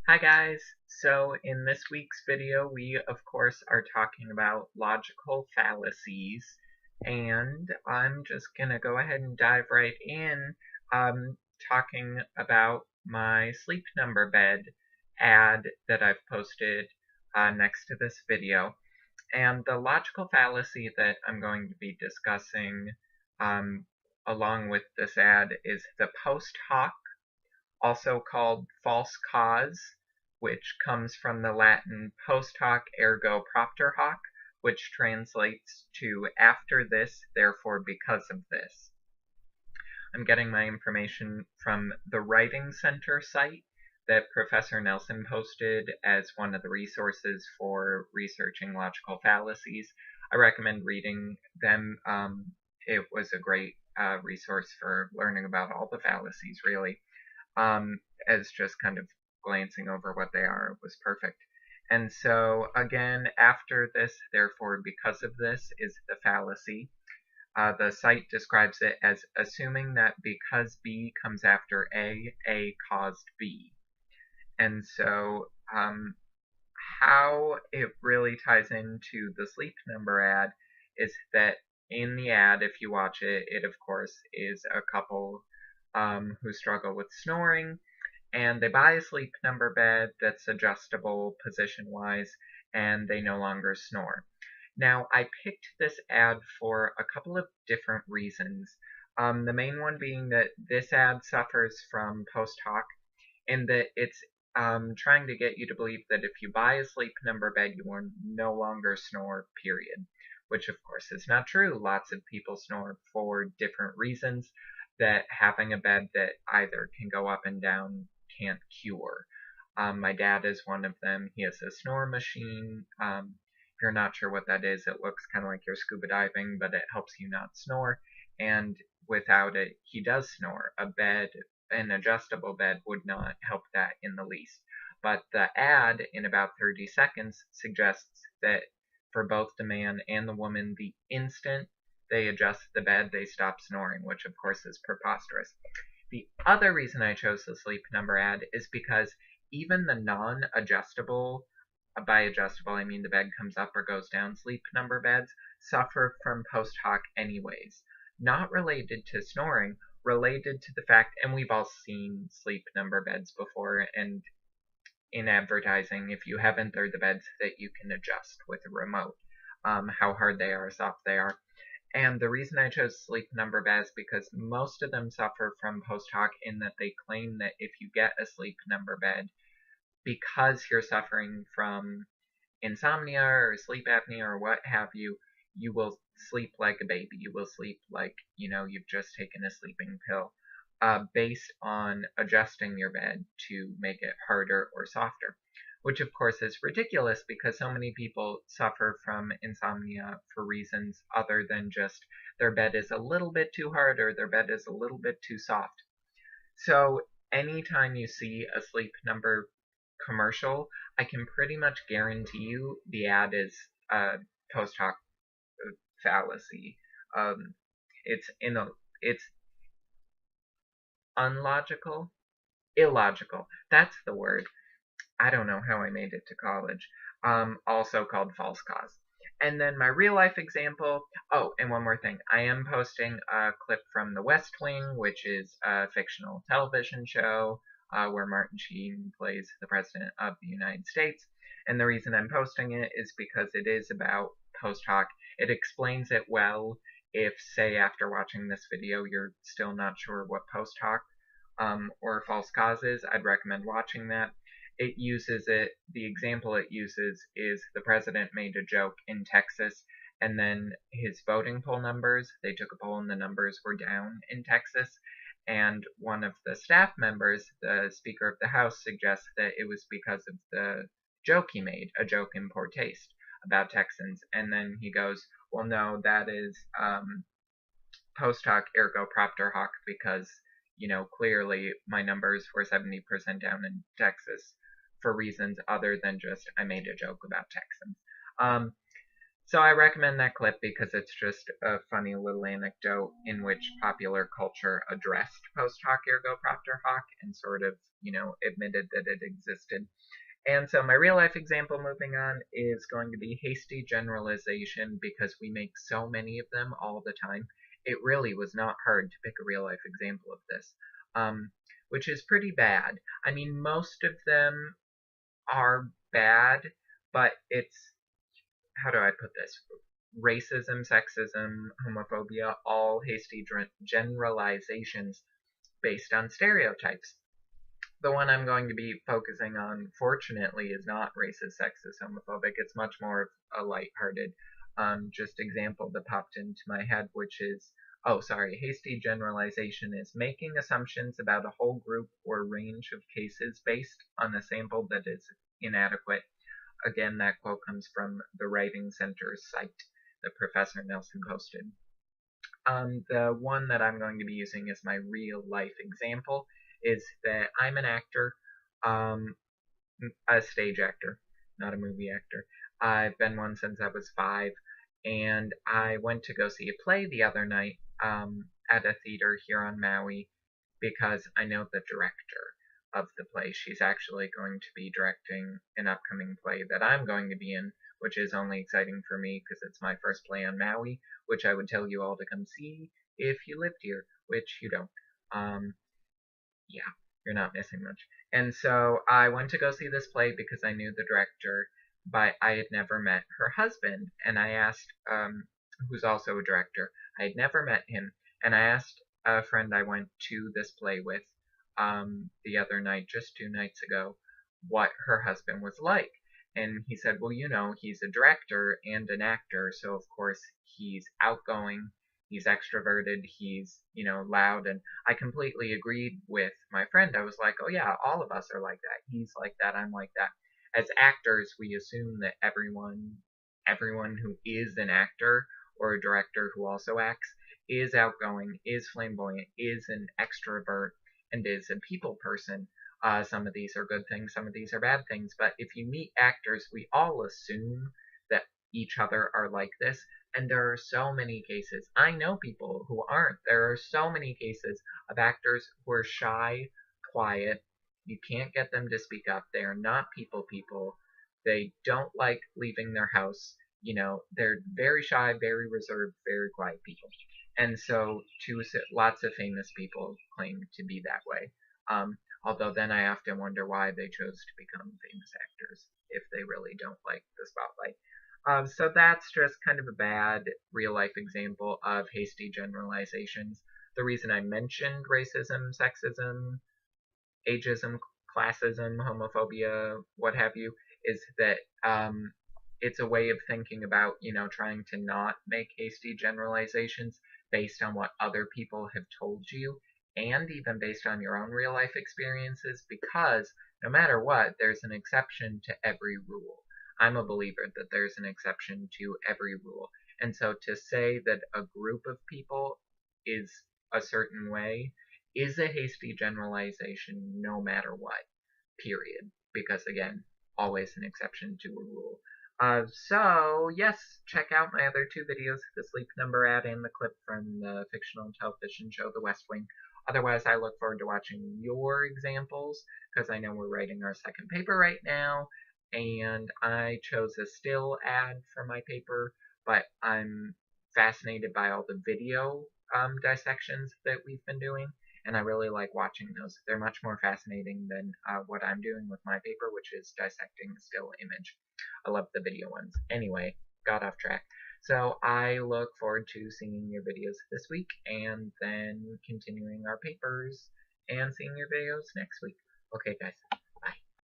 Hi guys! So in this week's video we of course are talking about logical fallacies, and I'm just gonna go ahead and dive right in, talking about my Sleep Number bed ad that I've posted next to this video. And the logical fallacy that I'm going to be discussing um, along with this ad is the post hoc, also called false cause, which comes from the Latin post hoc ergo propter hoc, which translates to after this, therefore because of this. I'm getting my information from the Writing Center site that Professor Nelson posted as one of the resources for researching logical fallacies. I recommend reading them. It was a great resource for learning about all the fallacies, really. As just kind of glancing over what they are was perfect. And so, again, after this, therefore, because of this, is the fallacy. The site describes it as assuming that because B comes after A caused B. And so, how it really ties into the Sleep Number ad is that in the ad, if you watch it, it of course is a couple who struggle with snoring, and they buy a Sleep Number bed that's adjustable position-wise, and they no longer snore. Now, I picked this ad for a couple of different reasons. The main one being that this ad suffers from post hoc, in that it's trying to get you to believe that if you buy a Sleep Number bed, you will no longer snore, period. Which, of course, is not true. Lots of people snore for different reasons that having a bed that either can go up and down can't cure. My dad is one of them. He has a snore machine. If you're not sure what that is, it looks kind of like you're scuba diving, but it helps you not snore. And without it, he does snore. An adjustable bed would not help that in the least. But the ad, in about 30 seconds, suggests that for both the man and the woman, the instant they adjust the bed, they stop snoring, which of course is preposterous. The other reason I chose the Sleep Number ad is because even the non-adjustable, by adjustable I mean the bed comes up or goes down, Sleep Number beds suffer from post hoc anyways. Not related to snoring, related to the fact, and we've all seen Sleep Number beds before, and in advertising, if you haven't, they're the beds that you can adjust with a remote, how hard they are, soft they are. And the reason I chose Sleep Number beds is because most of them suffer from post hoc, in that they claim that if you get a Sleep Number bed, because you're suffering from insomnia or sleep apnea or what have you, you will sleep like a baby. You will sleep like, you've just taken a sleeping pill, based on adjusting your bed to make it harder or softer. Which, of course, is ridiculous because so many people suffer from insomnia for reasons other than just their bed is a little bit too hard or their bed is a little bit too soft. So, anytime you see a Sleep Number commercial, I can pretty much guarantee you the ad is a post hoc fallacy. Um, it's unlogical, illogical. That's the word. I don't know how I made it to college. Also called false cause. And then my real life example. Oh, and one more thing. I am posting a clip from The West Wing, which is a fictional television show where Martin Sheen plays the President of the United States. And the reason I'm posting it is because it is about post hoc. It explains it well. If, say, after watching this video, you're still not sure what post hoc or false cause is, I'd recommend watching that. The example it uses is the president made a joke in Texas, and then his voting poll numbers, they took a poll and the numbers were down in Texas, and one of the staff members, the Speaker of the House, suggests that it was because of the joke he made, a joke in poor taste about Texans, and then he goes, well, no, that is post hoc ergo propter hoc, because clearly my numbers were 70% down in Texas for reasons other than just I made a joke about Texans. So I recommend that clip because it's just a funny little anecdote in which popular culture addressed post hoc ergo propter hoc and sort of, admitted that it existed. And so my real life example moving on is going to be hasty generalization because we make so many of them all the time. It really was not hard to pick a real life example of this, which is pretty bad. I mean, most of them are bad, but it's, how do I put this? Racism, sexism, homophobia, all hasty generalizations based on stereotypes. The one I'm going to be focusing on, fortunately, is not racist, sexist, homophobic. It's much more of a lighthearted just example that popped into my head, which is, oh, sorry, hasty generalization is making assumptions about a whole group or range of cases based on a sample that is inadequate. Again, that quote comes from the Writing Center's site that Professor Nelson posted. The one that I'm going to be using as my real life example is that I'm an actor, a stage actor, not a movie actor. I've been one since I was 5, and I went to go see a play the other night at a theater here on Maui because I know the director of the play. She's actually going to be directing an upcoming play that I'm going to be in, which is only exciting for me because it's my first play on Maui, which I would tell you all to come see if you lived here, which you don't. Yeah, you're not missing much. And so I went to go see this play because I knew the director, but I had never met her husband. And I asked, who's also a director, I had never met him. And I asked a friend I went to this play with the other night, just 2 nights ago, what her husband was like. And he said, well, he's a director and an actor, so of course he's outgoing, he's extroverted, he's, loud. And I completely agreed with my friend. I was like, oh yeah, all of us are like that. He's like that, I'm like that. As actors, we assume that everyone who is an actor or a director who also acts is outgoing, is flamboyant, is an extrovert, and is a people person. Some of these are good things, some of these are bad things, but if you meet actors, we all assume that each other are like this, and there are so many cases. I know people who aren't. There are so many cases of actors who are shy, quiet. You can't get them to speak up. They are not people. They don't like leaving their house. They're very shy, very reserved, very quiet people. And so, lots of famous people claim to be that way. Although then I often wonder why they chose to become famous actors if they really don't like the spotlight. So that's just kind of a bad real life example of hasty generalizations. The reason I mentioned racism, sexism, ageism, classism, homophobia, what have you, is that it's a way of thinking about, trying to not make hasty generalizations based on what other people have told you and even based on your own real life experiences, because no matter what, there's an exception to every rule. I'm a believer that there's an exception to every rule. And so to say that a group of people is a certain way is a hasty generalization no matter what, period. Because again, always an exception to a rule. So, yes, check out my other 2 videos, the Sleep Number ad and the clip from the fictional television show The West Wing. Otherwise, I look forward to watching your examples, because I know we're writing our second paper right now, and I chose a still ad for my paper, but I'm fascinated by all the video dissections that we've been doing, and I really like watching those. They're much more fascinating than what I'm doing with my paper, which is dissecting the still image. I love the video ones. Anyway, got off track. So I look forward to seeing your videos this week and then continuing our papers and seeing your videos next week. Okay, guys.